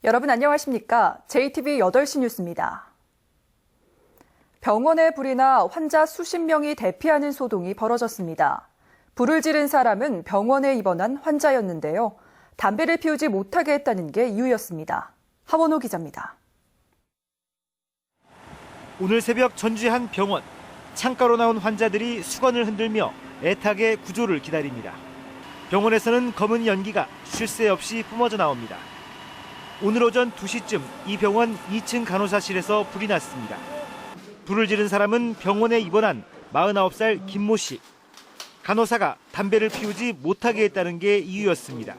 여러분 안녕하십니까? JTBC 8시 뉴스입니다. 병원에 불이 나 환자 수십 명이 대피하는 소동이 벌어졌습니다. 불을 지른 사람은 병원에 입원한 환자였는데요. 담배를 피우지 못하게 했다는 게 이유였습니다. 하원호 기자입니다. 오늘 새벽 전주의 한 병원. 창가로 나온 환자들이 수건을 흔들며 애타게 구조를 기다립니다. 병원에서는 검은 연기가 쉴 새 없이 뿜어져 나옵니다. 오늘 오전 2시쯤 이 병원 2층 간호사실에서 불이 났습니다. 불을 지른 사람은 병원에 입원한 49살 김모 씨. 간호사가 담배를 피우지 못하게 했다는 게 이유였습니다.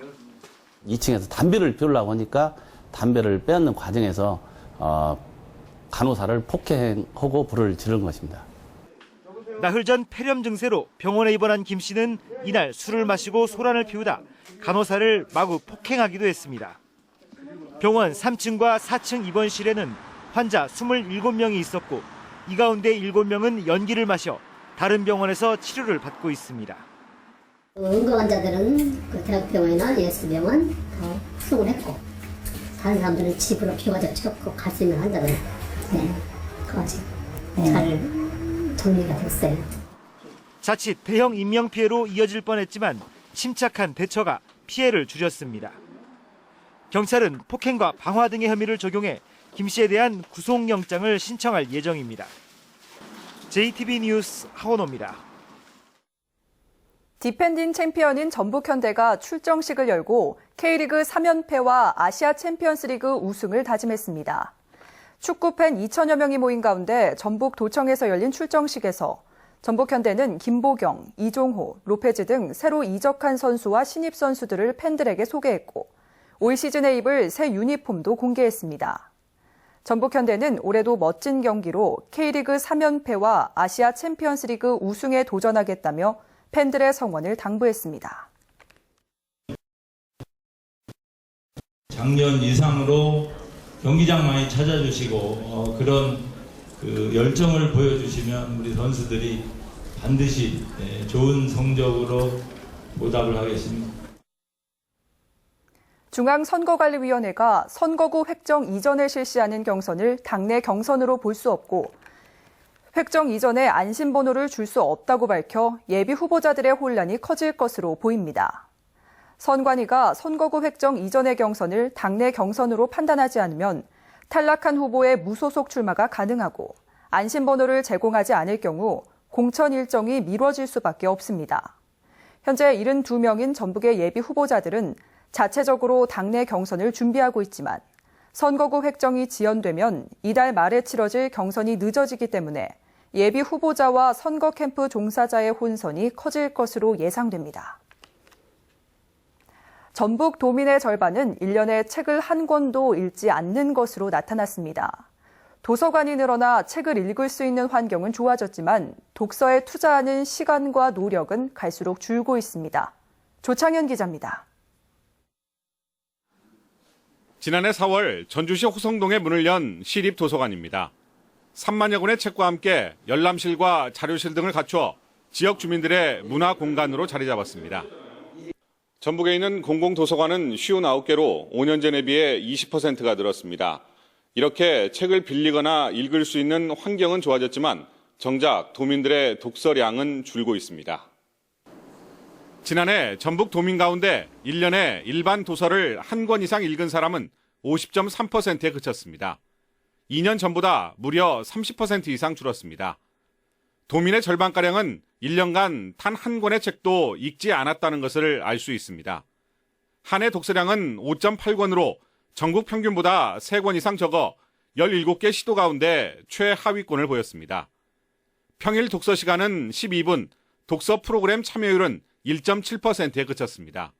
2층에서 담배를 피우려고 하니까 담배를 빼앗는 과정에서 간호사를 폭행하고 불을 지른 것입니다. 나흘 전 폐렴 증세로 병원에 입원한 김 씨는 이날 술을 마시고 소란을 피우다 간호사를 마구 폭행하기도 했습니다. 병원 3층과 4층 입원실에는 환자 27명이 있었고 이 가운데 7명은 연기를 마셔 다른 병원에서 치료를 받고 있습니다. 응급 환자들은 그 대학병원이나 예수병원 더 수용을 했고 다른 사람들은 집으로 피워져 쳤고 갈 수 있는 환자들은 아직 잘 정리가 됐어요. 자칫 대형 인명피해로 이어질 뻔했지만 침착한 대처가 피해를 줄였습니다. 경찰은 폭행과 방화 등의 혐의를 적용해 김 씨에 대한 구속영장을 신청할 예정입니다. JTBC 뉴스 하원호입니다. 디펜딩 챔피언인 전북현대가 출정식을 열고 K리그 3연패와 아시아 챔피언스리그 우승을 다짐했습니다. 축구팬 2천여 명이 모인 가운데 전북 도청에서 열린 출정식에서 전북현대는 김보경, 이종호, 로페즈 등 새로 이적한 선수와 신입 선수들을 팬들에게 소개했고 올 시즌에 입을 새 유니폼도 공개했습니다. 전북현대는 올해도 멋진 경기로 K리그 3연패와 아시아 챔피언스리그 우승에 도전하겠다며 팬들의 성원을 당부했습니다. 작년 이상으로 경기장 많이 찾아주시고 그런 열정을 보여주시면 우리 선수들이 반드시 좋은 성적으로 보답을 하겠습니다. 중앙선거관리위원회가 선거구 획정 이전에 실시하는 경선을 당내 경선으로 볼 수 없고 획정 이전에 안심번호를 줄 수 없다고 밝혀 예비 후보자들의 혼란이 커질 것으로 보입니다. 선관위가 선거구 획정 이전의 경선을 당내 경선으로 판단하지 않으면 탈락한 후보의 무소속 출마가 가능하고 안심번호를 제공하지 않을 경우 공천 일정이 미뤄질 수밖에 없습니다. 현재 72명인 전북의 예비 후보자들은 자체적으로 당내 경선을 준비하고 있지만 선거구 획정이 지연되면 이달 말에 치러질 경선이 늦어지기 때문에 예비 후보자와 선거 캠프 종사자의 혼선이 커질 것으로 예상됩니다. 전북 도민의 절반은 1년에 책을 한 권도 읽지 않는 것으로 나타났습니다. 도서관이 늘어나 책을 읽을 수 있는 환경은 좋아졌지만 독서에 투자하는 시간과 노력은 갈수록 줄고 있습니다. 조창현 기자입니다. 지난해 4월 전주시 호성동에 문을 연 시립도서관입니다. 3만여 권의 책과 함께 열람실과 자료실 등을 갖춰 지역 주민들의 문화 공간으로 자리 잡았습니다. 전북에 있는 공공도서관은 59개로 5년 전에 비해 20%가 늘었습니다. 이렇게 책을 빌리거나 읽을 수 있는 환경은 좋아졌지만 정작 도민들의 독서량은 줄고 있습니다. 지난해 전북 도민 가운데 1년에 일반 도서를 한 권 이상 읽은 사람은 50.3%에 그쳤습니다. 2년 전보다 무려 30% 이상 줄었습니다. 도민의 절반가량은 1년간 단 한 권의 책도 읽지 않았다는 것을 알 수 있습니다. 한 해 독서량은 5.8권으로 전국 평균보다 3권 이상 적어 17개 시도 가운데 최하위권을 보였습니다. 평일 독서 시간은 12분, 독서 프로그램 참여율은 1.7%에 그쳤습니다.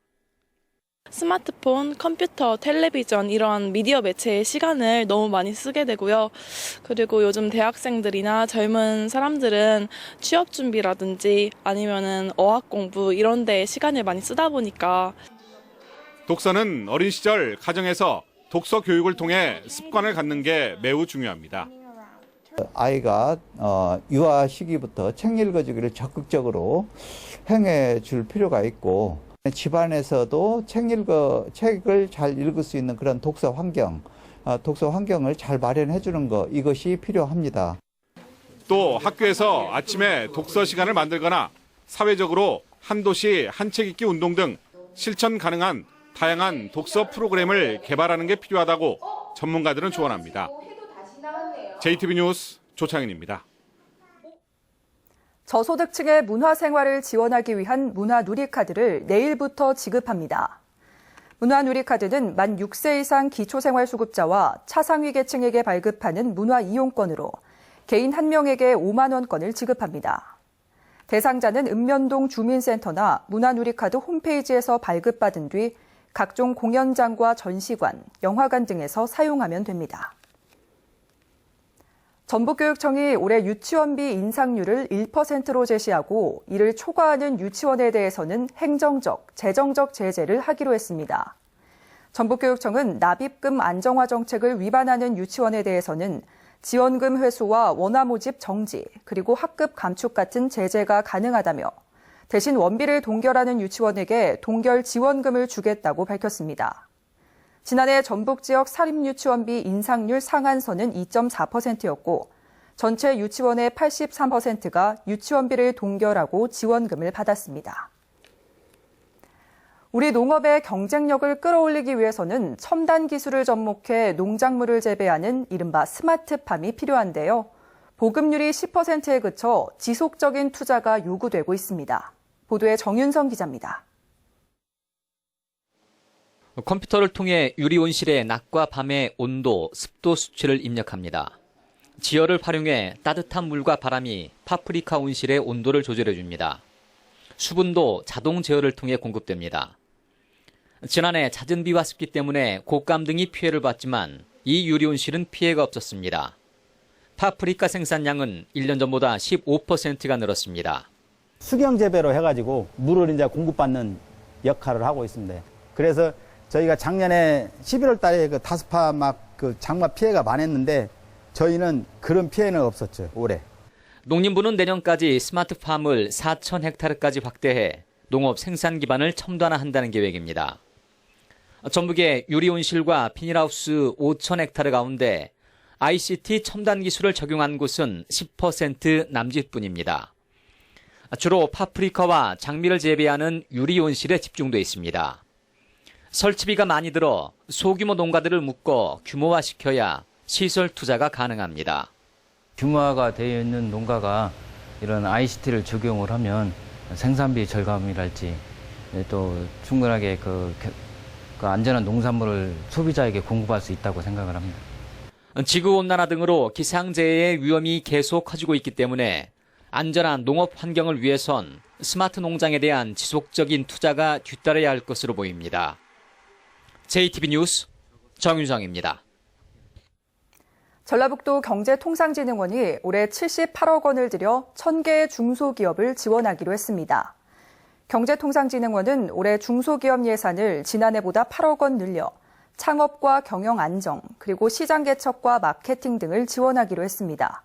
스마트폰, 컴퓨터, 텔레비전 이런 미디어 매체의 시간을 너무 많이 쓰게 되고요. 그리고 요즘 대학생들이나 젊은 사람들은 취업 준비라든지 아니면은 어학 공부 이런 데 시간을 많이 쓰다 보니까 독서는 어린 시절 가정에서 독서 교육을 통해 습관을 갖는 게 매우 중요합니다. 아이가 유아 시기부터 책 읽어주기를 적극적으로 행해 줄 필요가 있고 집안에서도 책을 잘 읽을 수 있는 그런 독서 환경을 잘 마련해 주는 것, 이것이 필요합니다. 또 학교에서 아침에 독서 시간을 만들거나 사회적으로 한 도시 한 책 읽기 운동 등 실천 가능한 다양한 독서 프로그램을 개발하는 게 필요하다고 전문가들은 조언합니다. JTB 뉴스 조창현입니다. 저소득층의 문화생활을 지원하기 위한 문화누리카드를 내일부터 지급합니다. 문화누리카드는 만 6세 이상 기초생활수급자와 차상위 계층에게 발급하는 문화이용권으로 개인 1명에게 5만 원권을 지급합니다. 대상자는 읍면동 주민센터나 문화누리카드 홈페이지에서 발급받은 뒤 각종 공연장과 전시관, 영화관 등에서 사용하면 됩니다. 전북교육청이 올해 유치원비 인상률을 1%로 제시하고 이를 초과하는 유치원에 대해서는 행정적, 재정적 제재를 하기로 했습니다. 전북교육청은 납입금 안정화 정책을 위반하는 유치원에 대해서는 지원금 회수와 원화 모집 정지, 그리고 학급 감축 같은 제재가 가능하다며 대신 원비를 동결하는 유치원에게 동결 지원금을 주겠다고 밝혔습니다. 지난해 전북 지역 사립유치원비 인상률 상한선은 2.4%였고 전체 유치원의 83%가 유치원비를 동결하고 지원금을 받았습니다. 우리 농업의 경쟁력을 끌어올리기 위해서는 첨단 기술을 접목해 농작물을 재배하는 이른바 스마트팜이 필요한데요. 보급률이 10%에 그쳐 지속적인 투자가 요구되고 있습니다. 보도에 정윤성 기자입니다. 컴퓨터를 통해 유리 온실에 낮과 밤의 온도, 습도 수치를 입력합니다. 지열을 활용해 따뜻한 물과 바람이 파프리카 온실의 온도를 조절해줍니다. 수분도 자동 제어를 통해 공급됩니다. 지난해 잦은 비와 습기 때문에 곶감 등이 피해를 봤지만 이 유리 온실은 피해가 없었습니다. 파프리카 생산량은 1년 전보다 15%가 늘었습니다. 수경 재배로 해가지고 물을 이제 공급받는 역할을 하고 있습니다. 그래서 저희가 작년에 11월 달에 그 다스파 그 장마 피해가 많았는데 저희는 그런 피해는 없었죠, 올해. 농림부는 내년까지 스마트팜을 4,000헥타르까지 확대해 농업 생산 기반을 첨단화한다는 계획입니다. 전북의 유리 온실과 비닐하우스 5,000헥타르 가운데 ICT 첨단 기술을 적용한 곳은 10% 남짓뿐입니다. 주로 파프리카와 장미를 재배하는 유리 온실에 집중돼 있습니다. 설치비가 많이 들어 소규모 농가들을 묶어 규모화시켜야 시설 투자가 가능합니다. 규모화가 되어 있는 농가가 이런 ICT를 적용을 하면 생산비 절감이랄지 또 충분하게 그 안전한 농산물을 소비자에게 공급할 수 있다고 생각을 합니다. 지구온난화 등으로 기상재해의 위험이 계속 커지고 있기 때문에 안전한 농업 환경을 위해선 스마트 농장에 대한 지속적인 투자가 뒤따라야 할 것으로 보입니다. JTB 뉴스 정윤성입니다. 전라북도 경제통상진흥원이 올해 78억 원을 들여 1,000개의 중소기업을 지원하기로 했습니다. 경제통상진흥원은 올해 중소기업 예산을 지난해보다 8억 원 늘려 창업과 경영 안정, 그리고 시장 개척과 마케팅 등을 지원하기로 했습니다.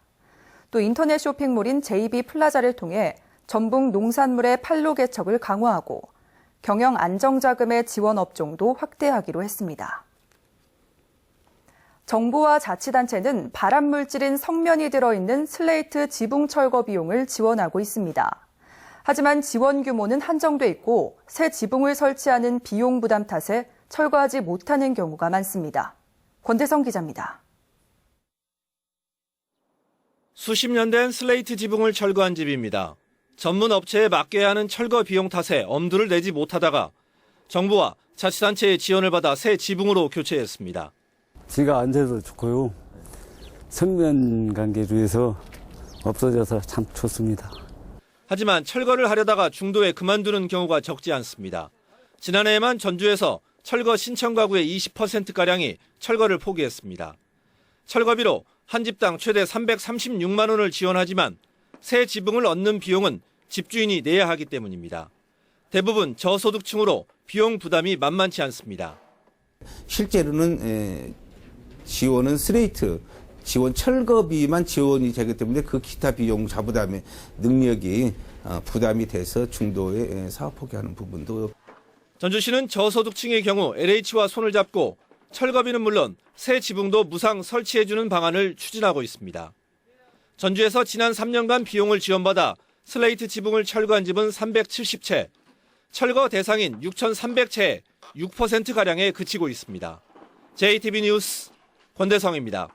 또 인터넷 쇼핑몰인 JB 플라자를 통해 전북 농산물의 판로 개척을 강화하고 경영 안정자금의 지원 업종도 확대하기로 했습니다. 정부와 자치단체는 발암물질인 성면이 들어있는 슬레이트 지붕 철거 비용을 지원하고 있습니다. 하지만 지원 규모는 한정돼 있고 새 지붕을 설치하는 비용 부담 탓에 철거하지 못하는 경우가 많습니다. 권대성 기자입니다. 수십 년 된 슬레이트 지붕을 철거한 집입니다. 전문 업체에 맡겨야 하는 철거 비용 탓에 엄두를 내지 못하다가 정부와 자치단체의 지원을 받아 새 지붕으로 교체했습니다. 지가 앉아도 좋고요. 성면 관계로 해서 없어져서 참 좋습니다. 하지만 철거를 하려다가 중도에 그만두는 경우가 적지 않습니다. 지난해에만 전주에서 철거 신청 가구의 20%가량이 철거를 포기했습니다. 철거비로 한 집당 최대 336만 원을 지원하지만 새 지붕을 얻는 비용은 집주인이 내야 하기 때문입니다. 대부분 저소득층으로 비용 부담이 만만치 않습니다. 실제로는 지원은 슬레이트, 지원 철거비만 지원이 되기 때문에 그 기타 비용 자부담의 능력이 부담이 돼서 중도에 사업 포기하는 부분도. 전주시는 저소득층의 경우 LH와 손을 잡고 철거비는 물론 새 지붕도 무상 설치해주는 방안을 추진하고 있습니다. 전주에서 지난 3년간 비용을 지원받아 슬레이트 지붕을 철거한 집은 370채, 철거 대상인 6,300채의 6%가량에 그치고 있습니다. JTB 뉴스 권대성입니다.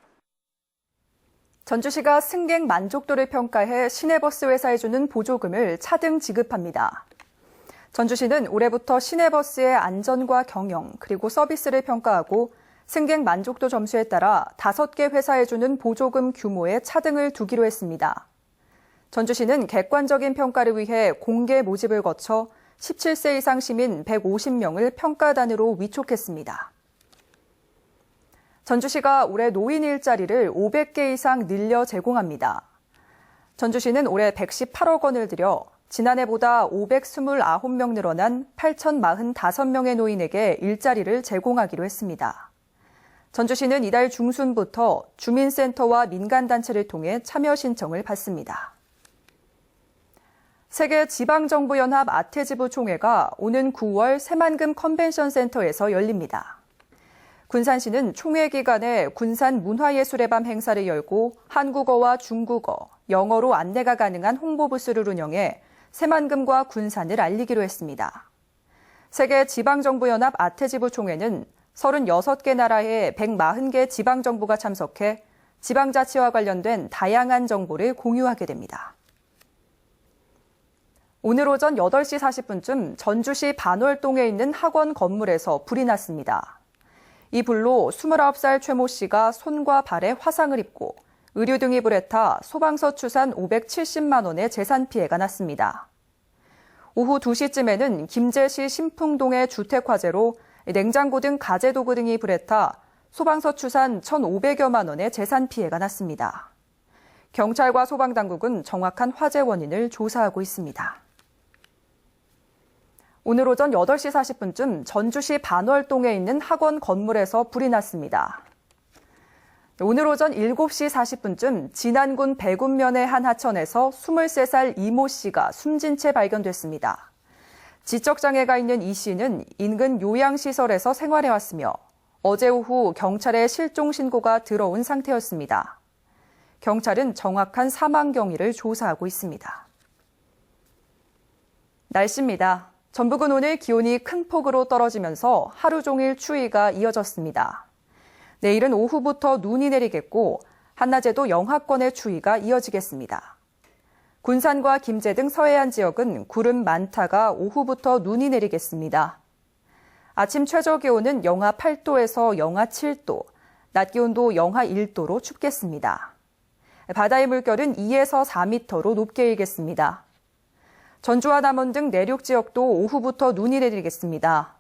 전주시가 승객 만족도를 평가해 시내버스 회사에 주는 보조금을 차등 지급합니다. 전주시는 올해부터 시내버스의 안전과 경영 그리고 서비스를 평가하고 승객 만족도 점수에 따라 5개 회사에 주는 보조금 규모의 차등을 두기로 했습니다. 전주시는 객관적인 평가를 위해 공개 모집을 거쳐 17세 이상 시민 150명을 평가단으로 위촉했습니다. 전주시가 올해 노인 일자리를 500개 이상 늘려 제공합니다. 전주시는 올해 118억 원을 들여 지난해보다 529명 늘어난 8,045명의 노인에게 일자리를 제공하기로 했습니다. 전주시는 이달 중순부터 주민센터와 민간단체를 통해 참여 신청을 받습니다. 세계지방정부연합 아태지부 총회가 오는 9월 새만금 컨벤션센터에서 열립니다. 군산시는 총회 기간에 군산 문화예술의 밤 행사를 열고 한국어와 중국어, 영어로 안내가 가능한 홍보부스를 운영해 새만금과 군산을 알리기로 했습니다. 세계지방정부연합 아태지부 총회는 36개 나라의 140개 지방정부가 참석해 지방자치와 관련된 다양한 정보를 공유하게 됩니다. 오늘 오전 8시 40분쯤 전주시 반월동에 있는 학원 건물에서 불이 났습니다. 이 불로 29살 최 모 씨가 손과 발에 화상을 입고 의류 등이 불에 타 소방서 추산 570만 원의 재산 피해가 났습니다. 오후 2시쯤에는 김제시 신풍동의 주택 화재로 냉장고 등 가재도구 등이 불에 타 소방서 추산 1,500여만 원의 재산 피해가 났습니다. 경찰과 소방당국은 정확한 화재 원인을 조사하고 있습니다. 오늘 오전 8시 40분쯤 전주시 반월동에 있는 학원 건물에서 불이 났습니다. 오늘 오전 7시 40분쯤 진안군 배군면의 한 하천에서 23살 이모 씨가 숨진 채 발견됐습니다. 지적장애가 있는 이 씨는 인근 요양시설에서 생활해왔으며 어제 오후 경찰에 실종 신고가 들어온 상태였습니다. 경찰은 정확한 사망 경위를 조사하고 있습니다. 날씨입니다. 전북은 오늘 기온이 큰 폭으로 떨어지면서 하루 종일 추위가 이어졌습니다. 내일은 오후부터 눈이 내리겠고 한낮에도 영하권의 추위가 이어지겠습니다. 군산과 김제 등 서해안 지역은 구름 많다가 오후부터 눈이 내리겠습니다. 아침 최저 기온은 영하 8도에서 영하 7도, 낮 기온도 영하 1도로 춥겠습니다. 바다의 물결은 2에서 4m로 높게 일겠습니다. 전주와 남원 등 내륙 지역도 오후부터 눈이 내리겠습니다.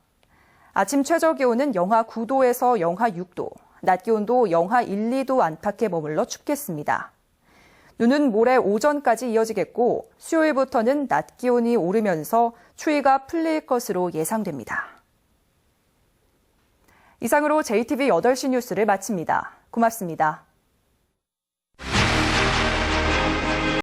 아침 최저 기온은 영하 9도에서 영하 6도, 낮 기온도 영하 1, 2도 안팎에 머물러 춥겠습니다. 눈은 모레 오전까지 이어지겠고 수요일부터는 낮 기온이 오르면서 추위가 풀릴 것으로 예상됩니다. 이상으로 JTB 8시 뉴스를 마칩니다. 고맙습니다.